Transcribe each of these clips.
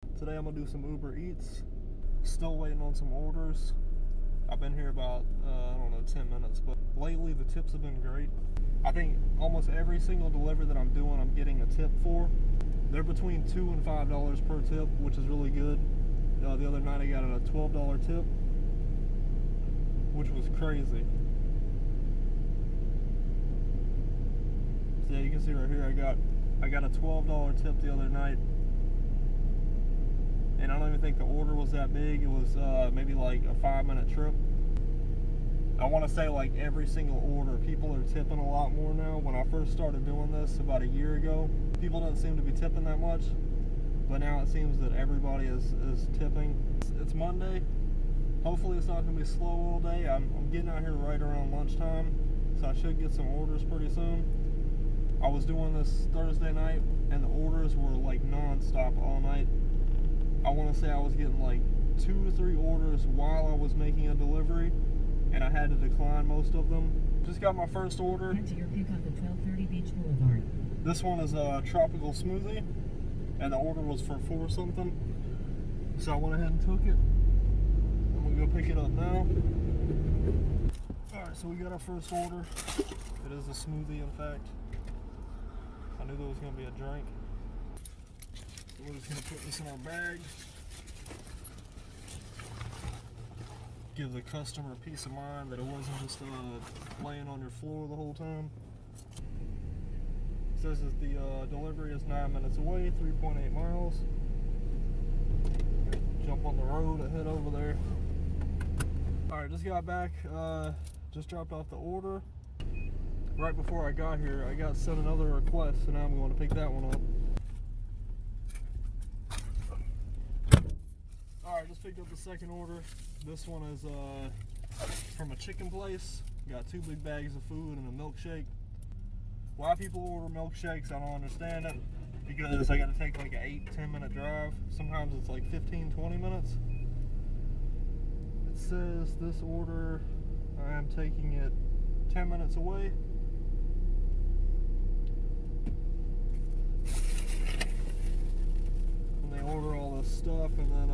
Today I'm gonna do some Uber Eats. Still waiting on some orders. I've been here about, I don't know, 10 minutes, but lately the tips have been great. I think almost every single delivery that I'm doing, I'm getting a tip for. They're between $2 and $5 per tip, which is really good. The other night I got a $12 tip, which was crazy. So yeah, you can see right here, I got a $12 tip the other night. And I don't even think the order was that big. It was maybe like a 5-minute trip. I want to say like every single order, people are tipping a lot more now. When I first started doing this about a year ago, people didn't seem to be tipping that much. But now it seems that everybody is tipping. It's Monday. Hopefully it's not going to be slow all day. I'm getting out here right around lunchtime, so I should get some orders pretty soon. I was doing this Thursday night, and the orders were like non-stop all night. I want to say I was getting like 2 or 3 orders while I was making a delivery, and I had to decline most of them. Just got my first order. Head to your pickup at 1230 Beach Boulevard. This one is a tropical smoothie, and the order was for 4 something. So I went ahead and took it. I'm gonna go pick it up now. Alright, so we got our first order. It is a smoothie, in fact. I knew there was gonna be a drink. We're just going to put this in our bag. Give the customer peace of mind that it wasn't just laying on your floor the whole time. It says that the delivery is 9 minutes away, 3.8 miles. Jump on the road and head over there. Alright, just got back. Just dropped off the order. Right before I got here, I got sent another request, so now I'm going to pick that one up. Alright, just picked up the second order. This one is from a chicken place. Got 2 big bags of food and a milkshake. Why people order milkshakes, I don't understand it. Because I gotta take like an 8-10 minute drive. Sometimes it's like 15-20 minutes. It says this order, I am taking it 10 minutes away. And they order all this stuff, and then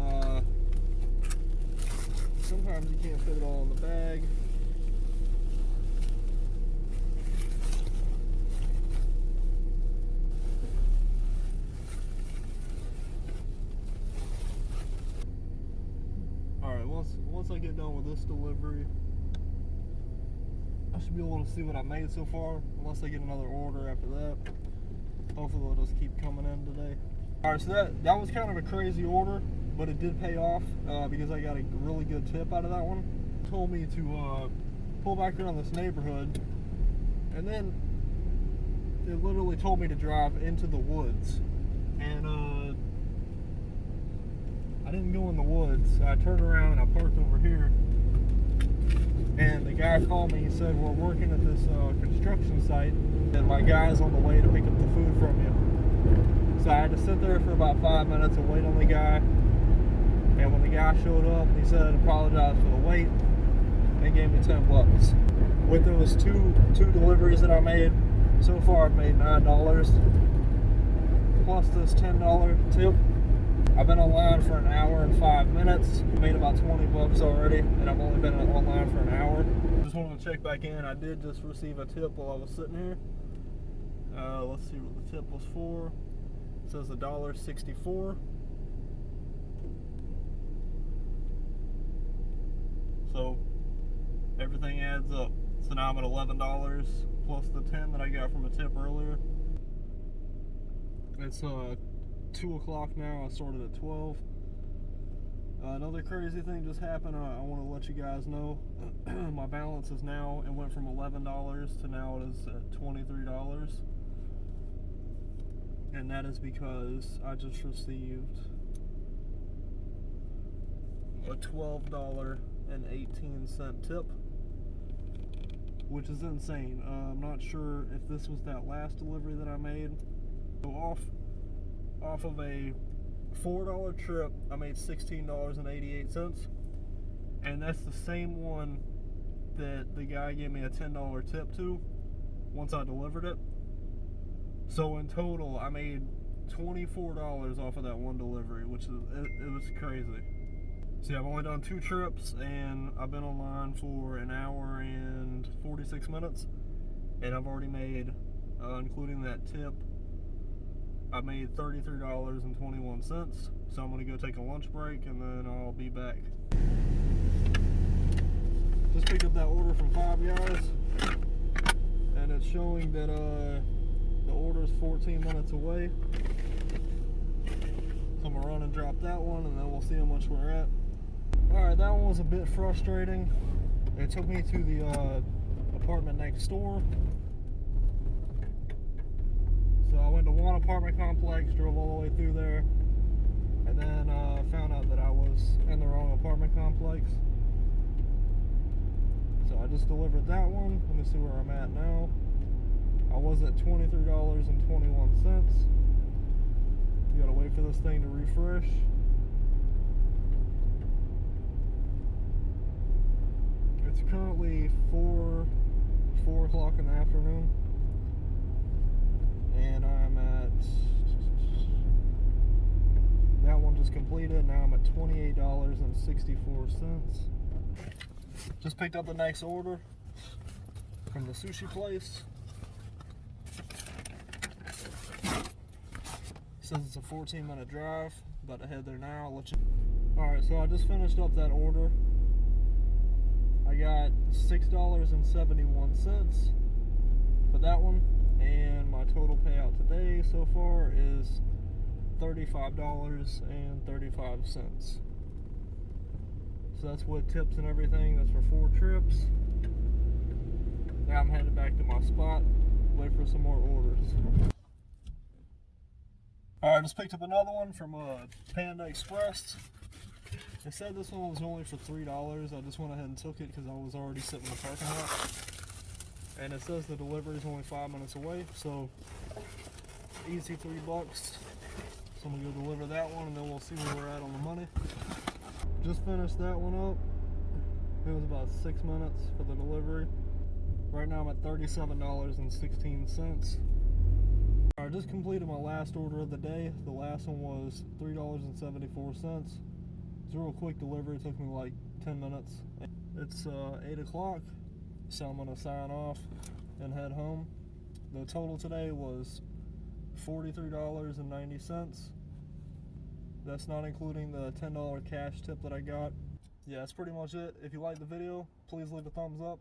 sometimes you can't fit it all in the bag. Alright, once I get done with this delivery, I should be able to see what I made so far, unless I get another order after that. Hopefully they'll just keep coming in today. Alright, so that was kind of a crazy order, but it did pay off because I got a really good tip out of that one. It told me to pull back around this neighborhood, and then it literally told me to drive into the woods. And I didn't go in the woods. I turned around and I parked over here. And the guy called me. He said, "We're working at this construction site, and my guy's on the way to pick up the food from you." So I had to sit there for about 5 minutes and wait on the guy. And when the guy showed up, he said, "Apologize for the wait," and gave me $10. With those two deliveries that I made, so far I've made $9 plus this $10 tip. I've been online for an hour and 5 minutes. Made about $20 already, and I've only been online for an hour. Just wanted to check back in. I did just receive a tip while I was sitting here. Let's see what the tip was for. It says $1.64. So everything adds up. So now I'm at $11 plus the 10 that I got from a tip earlier. It's 2 o'clock now. I started at 12. Another crazy thing just happened. I want to let you guys know. My balance is now, it went from $11 to now it is at $23. And that is because I just received a $12.18 tip, which is insane. I'm not sure if this was that last delivery that I made. So off of a $4 trip, I made $16.88, and that's the same one that the guy gave me a $10 tip to once I delivered it. So in total, I made $24 off of that one delivery, which is it was crazy. See, I've only done 2 trips, and I've been online for an hour and 46 minutes, and I've already made, including that tip, I made $33.21. So I'm gonna go take a lunch break, and then I'll be back. Just picked up that order from Five Guys, and it's showing that the order is 14 minutes away. So I'm gonna run and drop that one, and then we'll see how much we're at. Alright, that one was a bit frustrating. It took me to the apartment next door. So I went to one apartment complex, drove all the way through there, and then found out that I was in the wrong apartment complex. So I just delivered that one. Let me see where I'm at now. I was at $23.21. You gotta wait for this thing to refresh. It's currently 4 o'clock in the afternoon, and I'm at, that one just completed. Now I'm at $28.64. Just picked up the next order from the sushi place. Says it's a 14-minute drive. About to head there now. I'll let you. Alright, so I just finished up that order. I got $6.71 for that one, and my total payout today so far is $35.35. So that's with tips and everything. That's for 4 trips. Now I'm headed back to my spot, wait for some more orders. Alright, I just picked up another one from Panda Express. They said this one was only for $3. I just went ahead and took it because I was already sitting in the parking lot. And it says the delivery is only 5 minutes away, so easy $3. So I'm gonna go deliver that one, and then we'll see where we're at on the money. Just finished that one up. It was about 6 minutes for the delivery. Right now I'm at $37.16. I just completed my last order of the day. The last one was $3.74. It's a real quick delivery. It took me like 10 minutes. It's 8 o'clock, so I'm gonna sign off and head home. The total today was $43.90. That's not including the $10 cash tip that I got. Yeah, that's pretty much it. If you liked the video, please leave a thumbs up.